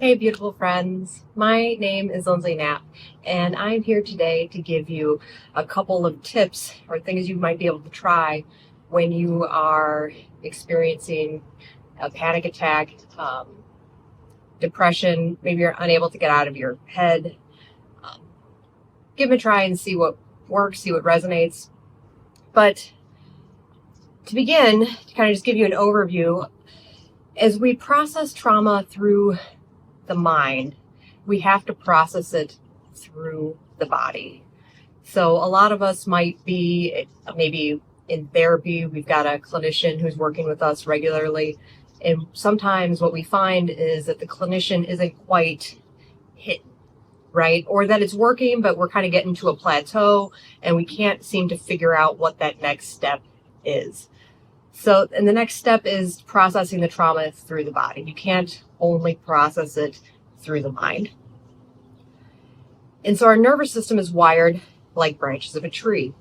Hey, beautiful friends. My name is Lindsay Knapp, and I'm here today to give you a couple of tips or things you might be able to try when you are experiencing a panic attack, depression. Maybe you're unable to get out of your head. Um, Give them a try and see what works, see what resonates. But to begin, to kind of just give you an overview, as we process trauma through the mind, we have to process it through the body. So a lot of us might be maybe in therapy. We've got a clinician who's working with us regularly. And sometimes what we find is that the clinician isn't quite hit, right? Or that it's working, but we're kind of getting to a plateau and we can't seem to figure out what that next step is. So, and the next step is processing the trauma through the body. You can't only process it through the mind. And so our nervous system is wired like branches of a tree.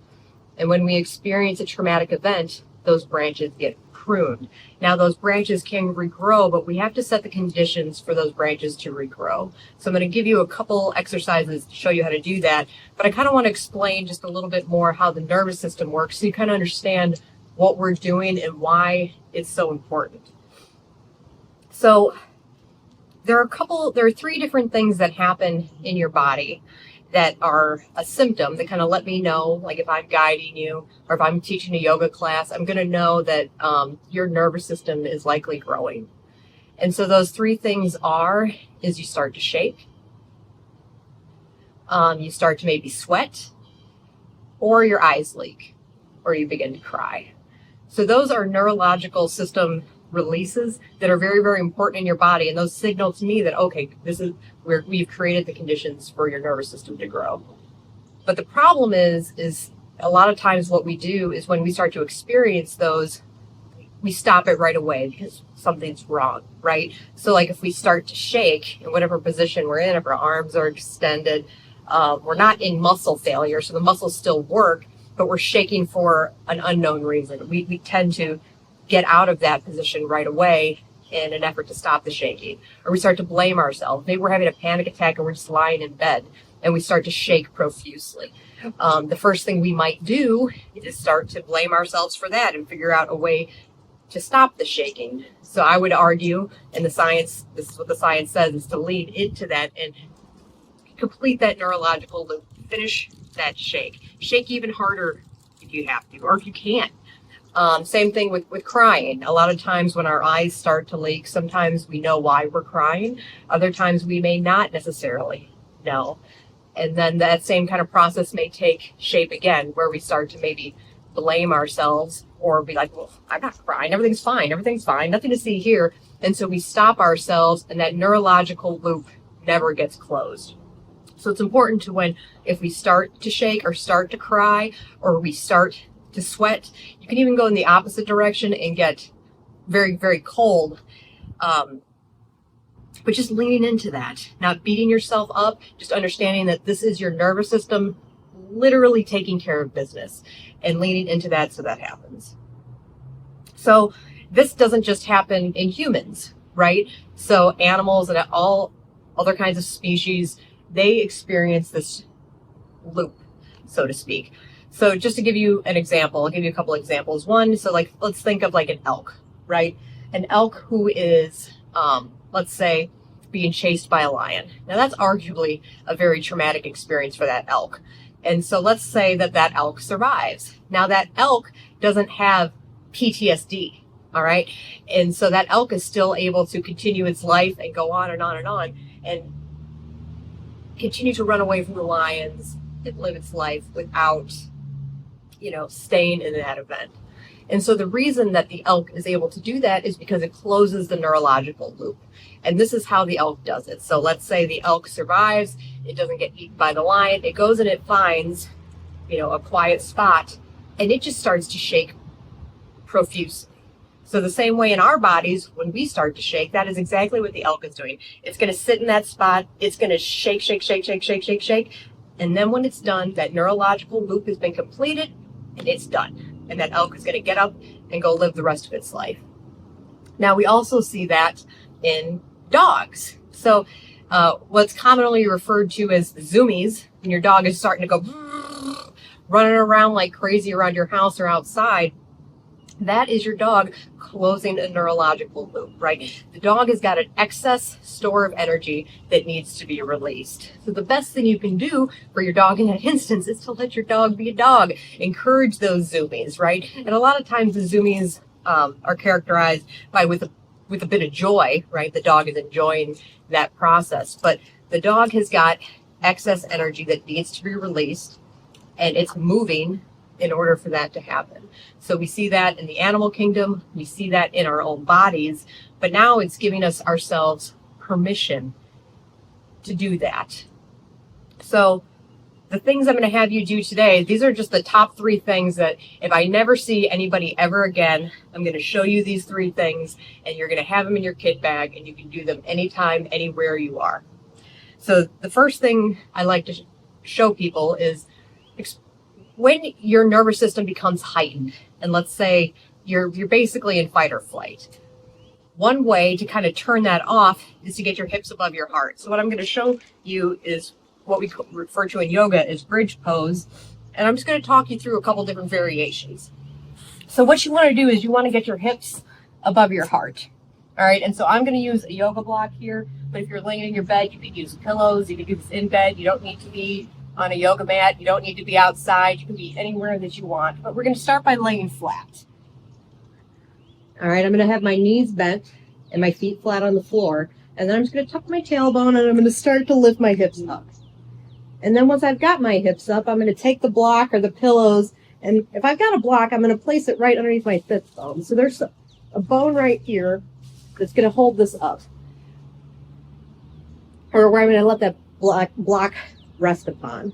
And when we experience a traumatic event, those branches get pruned. Now, those branches can regrow, but we have to set the conditions for those branches to regrow. So I'm going to give you a couple exercises to show you how to do that. But I kind of want to explain just a little bit more how the nervous system works so you kind of understand what we're doing and why it's so important. So there are three different things that happen in your body that are a symptom that kind of let me know, like if I'm guiding you or if I'm teaching a yoga class, I'm going to know that your nervous system is likely growing. And so those three things is you start to shake, you start to maybe sweat, or your eyes leak, or you begin to cry. So those are neurological system releases that are very, very important in your body. And those signal to me that, okay, this is where we've created the conditions for your nervous system to grow. But the problem is a lot of times what we do is when we start to experience those, we stop it right away because something's wrong, right? So like if we start to shake in whatever position we're in, if our arms are extended, we're not in muscle failure. So the muscles still work, but we're shaking for an unknown reason. We tend to get out of that position right away in an effort to stop the shaking. Or we start to blame ourselves. Maybe we're having a panic attack and we're just lying in bed and we start to shake profusely. The first thing we might do is start to blame ourselves for that and figure out a way to stop the shaking. So I would argue, and this is what the science says, is to lead into that and complete that neurological loop. Finish that shake. Shake even harder if you have to, or if you can't. Same thing with crying. A lot of times when our eyes start to leak, sometimes we know why we're crying. Other times we may not necessarily know. And then that same kind of process may take shape again, where we start to maybe blame ourselves or be like, well, I'm not crying. Everything's fine. Nothing to see here. And so we stop ourselves and that neurological loop never gets closed. So it's important to if we start to shake or start to cry or we start to sweat, you can even go in the opposite direction and get very, very cold. But just leaning into that, not beating yourself up, just understanding that this is your nervous system literally taking care of business and leaning into that so that happens. So this doesn't just happen in humans, right? So animals and all other kinds of species, they experience this loop, so to speak. So just to give you an example, I'll give you a couple examples. One, so like, let's think of like an elk, right? An elk who is, let's say, being chased by a lion. Now that's arguably a very traumatic experience for that elk. And so let's say that elk survives. Now that elk doesn't have PTSD, all right? And so that elk is still able to continue its life and go on and on and on and continue to run away from the lions and live its life without, staying in that event. And so the reason that the elk is able to do that is because it closes the neurological loop. And this is how the elk does it. So let's say the elk survives, it doesn't get eaten by the lion, it goes and it finds, a quiet spot, and it just starts to shake profusely. So the same way in our bodies, when we start to shake, that is exactly what the elk is doing. It's going to sit in that spot, it's going to shake, shake, shake, shake, shake, shake, shake. And then when it's done, that neurological loop has been completed and it's done. And that elk is going to get up and go live the rest of its life. Now, we also see that in dogs. So what's commonly referred to as zoomies, when your dog is starting to go running around like crazy around your house or outside, that is your dog closing a neurological loop, right? The dog has got an excess store of energy that needs to be released. So the best thing you can do for your dog in that instance is to let your dog be a dog. Encourage those zoomies, right? And a lot of times the zoomies are characterized by with a bit of joy, right? The dog is enjoying that process, but the dog has got excess energy that needs to be released, and it's moving in order for that to happen. So we see that in the animal kingdom, we see that in our own bodies, but now it's giving us ourselves permission to do that. So the things I'm going to have you do today, these are just the top 3 things that if I never see anybody ever again, I'm going to show you these 3 things, and you're going to have them in your kit bag, and you can do them anytime, anywhere you are. So the first thing I like to show people is when your nervous system becomes heightened, and let's say you're basically in fight or flight. One way to kind of turn that off is to get your hips above your heart. So what I'm going to show you is what we refer to in yoga as bridge pose. And I'm just going to talk you through a couple different variations. So what you want to do is you want to get your hips above your heart. All right. And so I'm going to use a yoga block here, but if you're laying in your bed, you can use pillows. You can do this in bed. You don't need to be on a yoga mat. You don't need to be outside. You can be anywhere that you want, but we're going to start by laying flat. All right. I'm going to have my knees bent and my feet flat on the floor. And then I'm just going to tuck my tailbone and I'm going to start to lift my hips up. And then once I've got my hips up, I'm going to take the block or the pillows, and if I've got a block, I'm going to place it right underneath my fifth bone. So there's a bone right here that's going to hold this up, or where I'm going to let that block rest upon.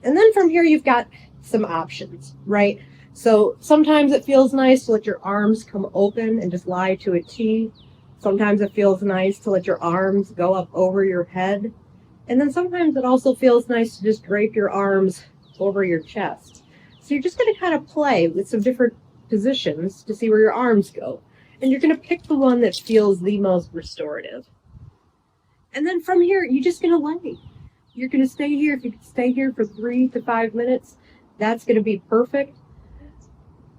And then from here, you've got some options, right? So sometimes it feels nice to let your arms come open and just lie to a T. Sometimes it feels nice to let your arms go up over your head. And then sometimes it also feels nice to just drape your arms over your chest. So you're just going to kind of play with some different positions to see where your arms go. And you're going to pick the one that feels the most restorative. And then from here, you're just going to lay. You're going to stay here. If you can stay here for 3 to 5 minutes, that's going to be perfect.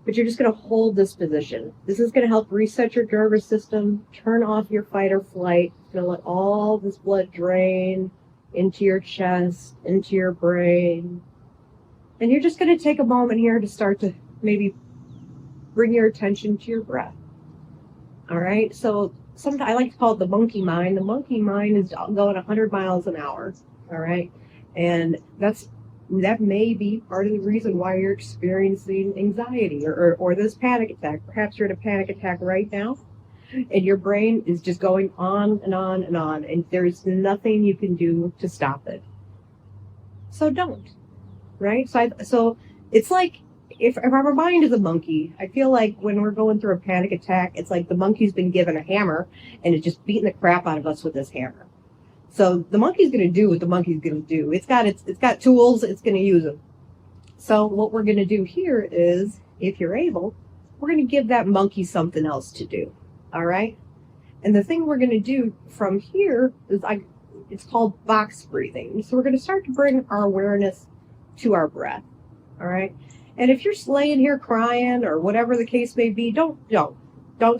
But you're just going to hold this position. This is going to help reset your nervous system, turn off your fight or flight. It's going to let all this blood drain into your chest, into your brain. And you're just going to take a moment here to start to maybe bring your attention to your breath. All right. So sometimes I like to call it the monkey mind. The monkey mind is going 100 miles an hour. All right. And that may be part of the reason why you're experiencing anxiety or this panic attack. Perhaps you're in a panic attack right now, and your brain is just going on and on and on, and there's nothing you can do to stop it. So don't, right? So it's like if our mind is a monkey, I feel like when we're going through a panic attack, it's like the monkey's been given a hammer and it's just beating the crap out of us with this hammer. So the monkey's going to do what the monkey's going to do. It's got tools. It's going to use them. So what we're going to do here is, if you're able, we're going to give that monkey something else to do. All right. And the thing we're going to do from here is it's called box breathing. So we're going to start to bring our awareness to our breath. All right. And if you're laying here crying or whatever the case may be, don't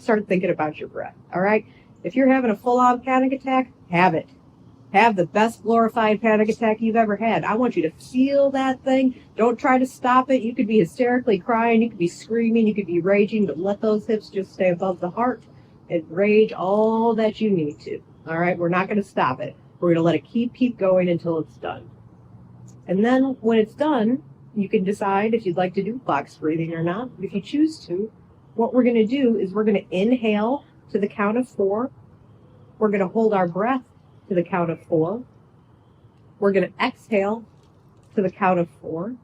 start thinking about your breath. All right. If you're having a full-on panic attack, have it. Have the best glorified panic attack you've ever had. I want you to feel that thing. Don't try to stop it. You could be hysterically crying. You could be screaming. You could be raging, but let those hips just stay above the heart and rage all that you need to. All right. We're not going to stop it. We're going to let it keep going until it's done. And then when it's done, you can decide if you'd like to do box breathing or not. If you choose to, what we're going to do is we're going to inhale to the count of 4. We're going to hold our breath to the count of 4. We're going to exhale to the count of 4.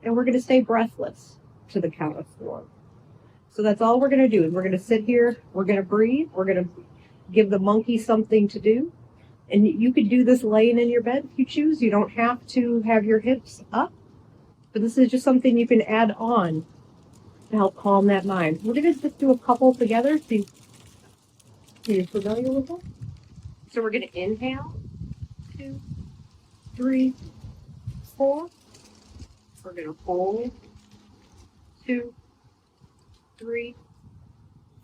And we're going to stay breathless to the count of 4. So that's all we're going to do. Is we're going to sit here. We're going to breathe. We're going to give the monkey something to do. And you could do this laying in your bed if you choose. You don't have to have your hips up. But this is just something you can add on to help calm that mind. We're going to just do a couple together. See if you're familiar with that. So So we're going to inhale, 2, 3, 4. We're going to hold, 2, 3,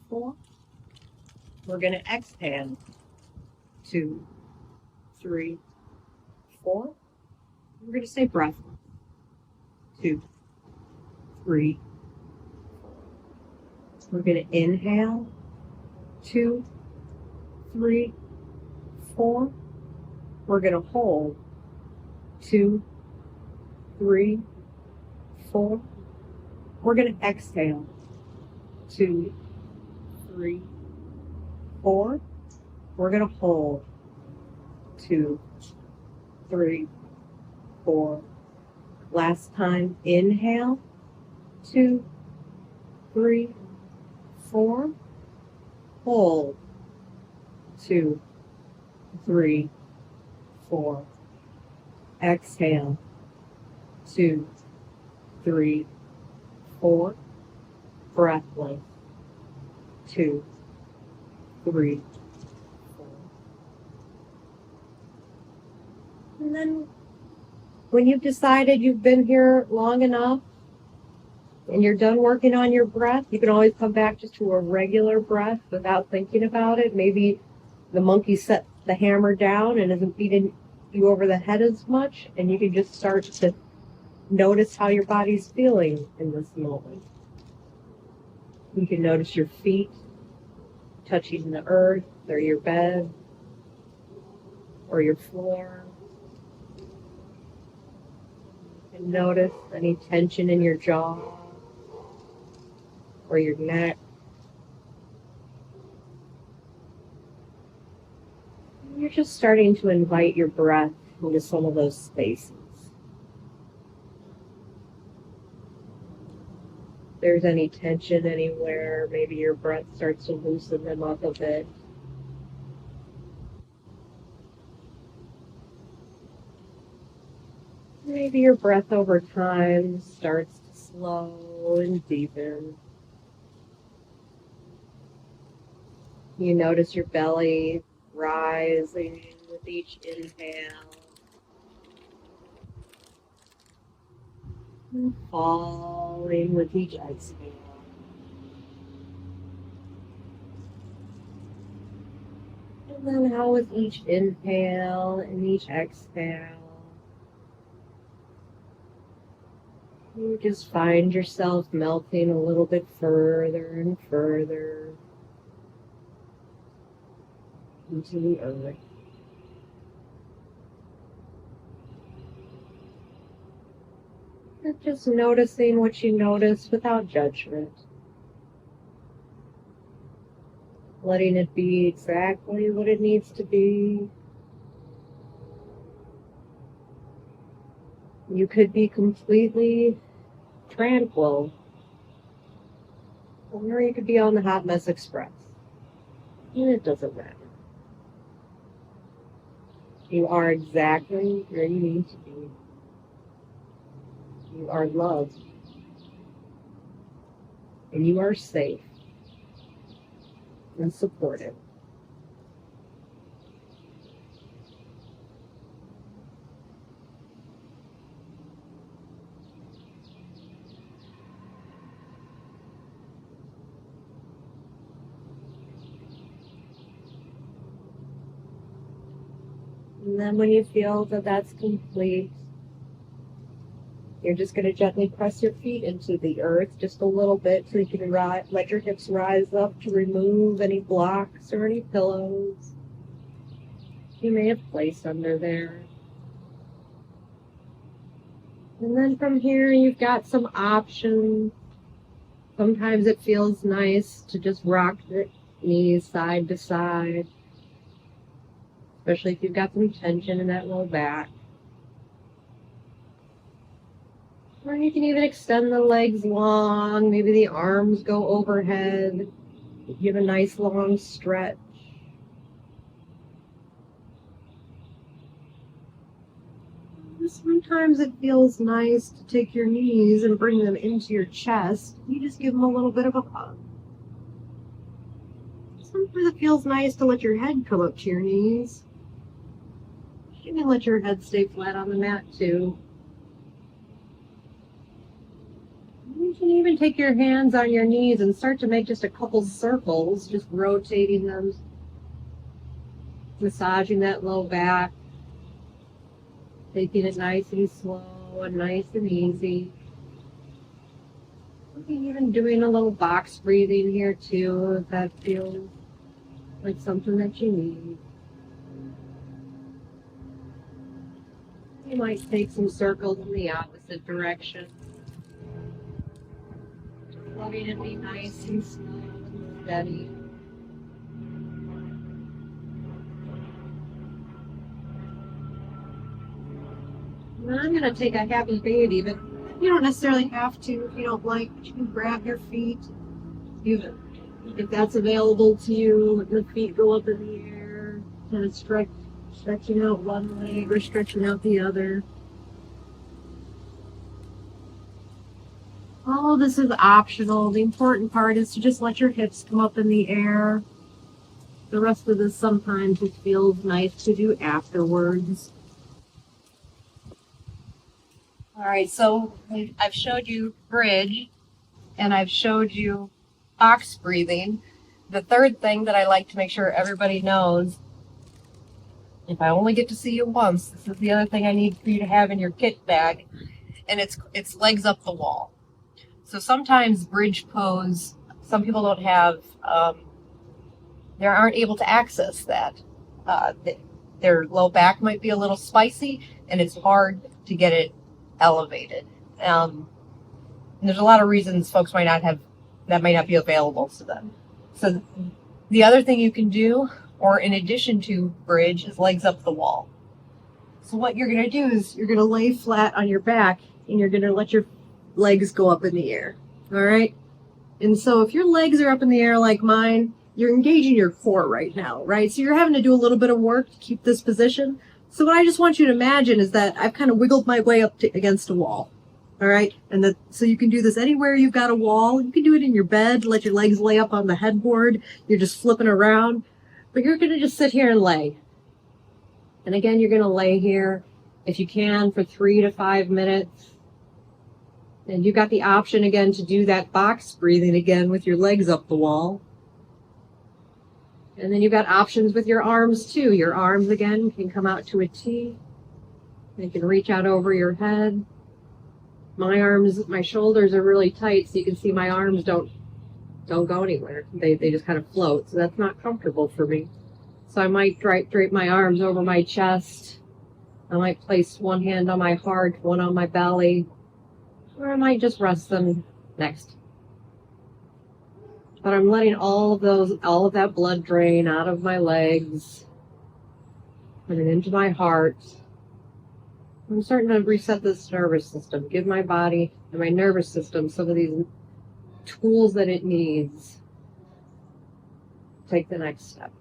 4. We're going to exhale, 2, 3, 4. We're going to stay breathless, 2, 3, 4. We're going to inhale, 2, 3, 4. We're going to hold, 2, 3, 4. We're going to exhale, 2, 3, 4. We're going to hold, 2, 3, 4. Last time, inhale, 2, 3, 4. Hold, 2, 3, 4. Exhale, 2, 3, 4. Breathless, 2, 3, 4. And then when you've decided you've been here long enough and you're done working on your breath, you can always come back just to a regular breath without thinking about it. Maybe the monkey set the hammer down and isn't beating you over the head as much, and you can just start to notice how your body's feeling in this moment. You can notice your feet touching the earth or your bed or your floor. You can notice any tension in your jaw or your neck. You're just starting to invite your breath into some of those spaces. If there's any tension anywhere, maybe your breath starts to loosen them up a bit. Maybe your breath over time starts to slow and deepen. You notice your belly rising with each inhale and falling with each exhale. And then how with each inhale and each exhale, you just find yourself melting a little bit further and further into the earth. And just noticing what you notice without judgment. Letting it be exactly what it needs to be. You could be completely tranquil, or you could be on the Hot Mess Express. And it doesn't matter. You are exactly where you need to be. You are loved. And you are safe and supported. And then when you feel that that's complete, you're just going to gently press your feet into the earth just a little bit so you can let your hips rise up to remove any blocks or any pillows you may have placed under there. And then from here, you've got some options. Sometimes it feels nice to just rock the knees side to side, especially if you've got some tension in that low back. Or you can even extend the legs long, maybe the arms go overhead, give a nice long stretch. Sometimes it feels nice to take your knees and bring them into your chest. You just give them a little bit of a hug. sometimes it feels nice to let your head come up to your knees. You can let your head stay flat on the mat too. You can even take your hands on your knees and start to make just a couple circles, just rotating them, massaging that low back, taking it nice and slow and nice and easy. Even doing a little box breathing here too, if that feels like something that you need. You might take some circles in the opposite direction. Letting it be nice and slow and steady. And I'm going to take a happy baby, but you don't necessarily have to if you don't like. You can grab your feet, even if that's available to you. Let the feet go up in the air, kind of stretching out one leg or stretching out the other. All of this is optional. The important part is to just let your hips come up in the air. The rest of this sometimes just feels nice to do afterwards. All right, so I've showed you bridge and I've showed you box breathing. The third thing that I like to make sure everybody knows, if I only get to see you once, this is the other thing I need for you to have in your kit bag, and it's legs up the wall. So sometimes bridge pose, some people don't have, they aren't able to access that. Their low back might be a little spicy, and it's hard to get it elevated. And there's a lot of reasons folks might not have, that might not be available to them. So the other thing you can do, or in addition to bridge, is legs up the wall. So what you're going to do is you're going to lay flat on your back, and you're going to let your legs go up in the air. All right? And so if your legs are up in the air like mine, you're engaging your core right now, right? So you're having to do a little bit of work to keep this position. So what I just want you to imagine is that I've kind of wiggled my way up against a wall. All right? And so you can do this anywhere you've got a wall. You can do it in your bed, let your legs lay up on the headboard. You're just flipping around. But you're going to just sit here and lay. And again, you're going to lay here, if you can, for 3 to 5 minutes. And you've got the option again to do that box breathing again with your legs up the wall. And then you've got options with your arms too. Your arms again can come out to a T. They can reach out over your head. My arms, my shoulders are really tight, so you can see my arms don't go anywhere. They just kind of float, so that's not comfortable for me. So I might drape my arms over my chest. I might place one hand on my heart, one on my belly. Or I might just rest them next. But I'm letting all of that blood drain out of my legs, and into my heart. I'm starting to reset this nervous system, give my body and my nervous system some of these tools that it needs to take the next step.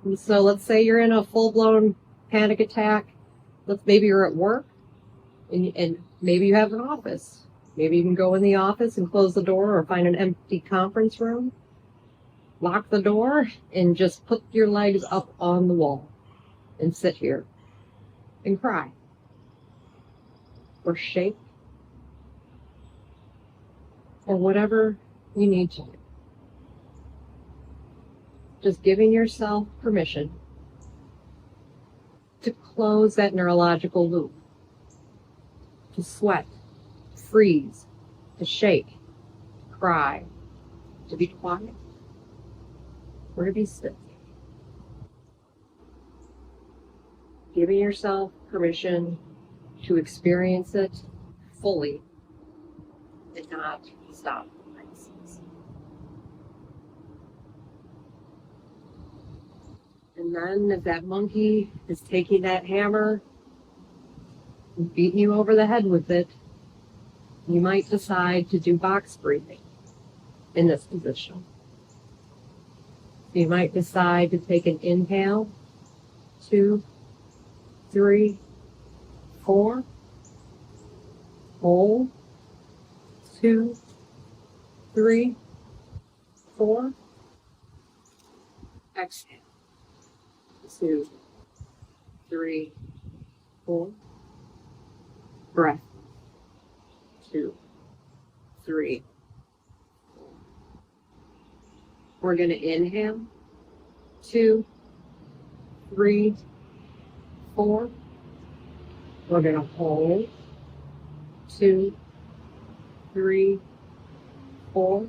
And so let's say you're in a full-blown panic attack. Maybe you're at work. And maybe you have an office. Maybe you can go in the office and close the door or find an empty conference room. Lock the door and just put your legs up on the wall and sit here and cry. Or shake. Or whatever you need to do. Just giving yourself permission to close that neurological loop. To sweat, freeze, to shake, to cry, to be quiet, or to be still. Giving yourself permission to experience it fully and not stop. And then if that monkey is taking that hammer and beating you over the head with it, you might decide to do box breathing in this position. You might decide to take an inhale, 2, 3, 4, hold, 2, 3, 4, Exhale. 2, 3, 4. Breath. 2, 3. We're going to inhale. 2, 3, 4. We're going to hold. 2, 3, 4.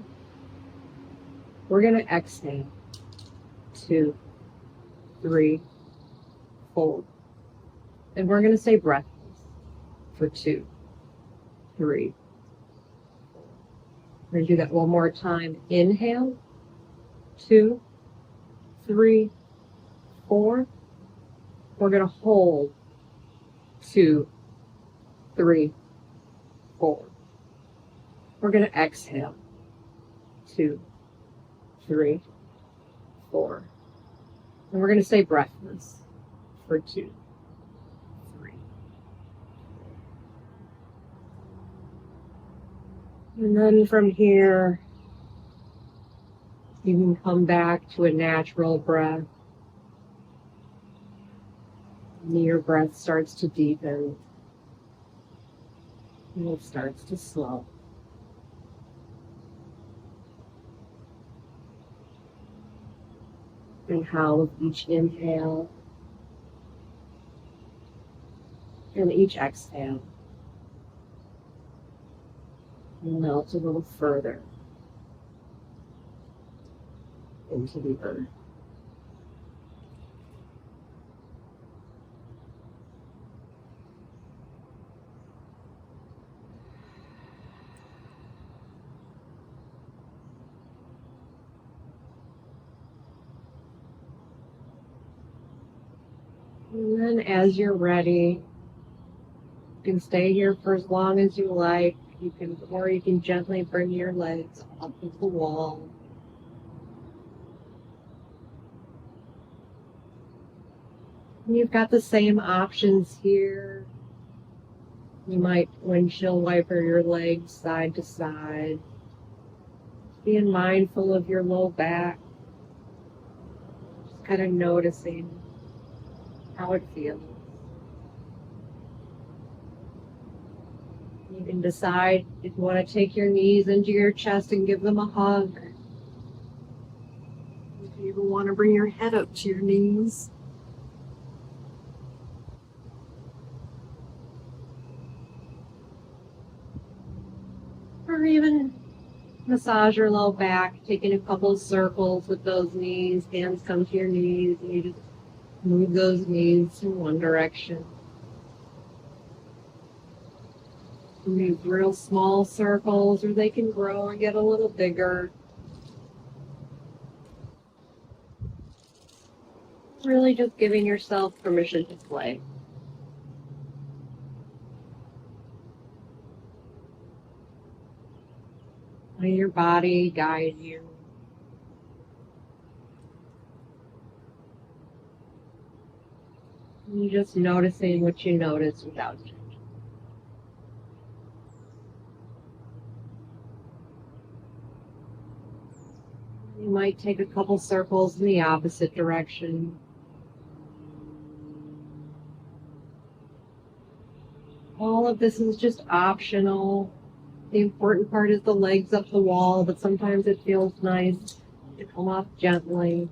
We're going to exhale. 2, 3, 4. And we're going to stay breathless for 2, 3. We're going to do that one more time. Inhale. 2, 3, 4. We're going to hold. 2, 3, 4. We're going to exhale. 2, 3, 4. And we're going to stay breathless for 2, 3. And then from here, you can come back to a natural breath. And your breath starts to deepen. And it starts to slow. And how with each inhale and each exhale, you melt a little further into the earth. And then as you're ready, you can stay here for as long as you like. Or you can gently bring your legs up to the wall. And you've got the same options here. You might windshield wiper your legs side to side. Being mindful of your low back. Just kind of noticing how it feels. You can decide if you want to take your knees into your chest and give them a hug. If you even want to bring your head up to your knees. Or even massage your low back, taking a couple of circles with those knees. Hands come to your knees, and you just move those knees in one direction. Move real small circles, or they can grow and get a little bigger. Really just giving yourself permission to play. Let your body guide you. And you're just noticing what you notice without judging. You might take a couple circles in the opposite direction. All of this is just optional. The important part is the legs up the wall, but sometimes it feels nice to come off gently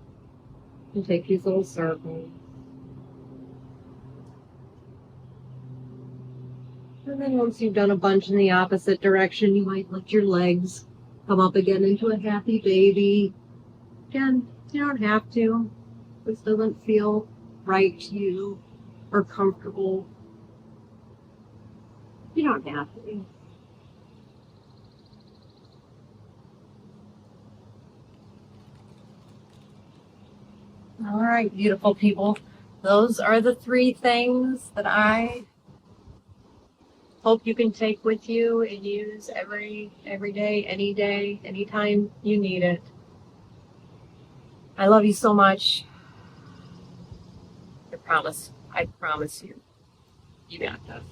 and take these little circles. And then once you've done a bunch in the opposite direction, you might lift your legs, come up again into a happy baby. Again, you don't have to. This doesn't feel right to you or comfortable. You don't have to. All right, beautiful people. Those are the 3 things that I hope you can take with you and use every day, anytime you need it. I love you so much. I promise you, you got this.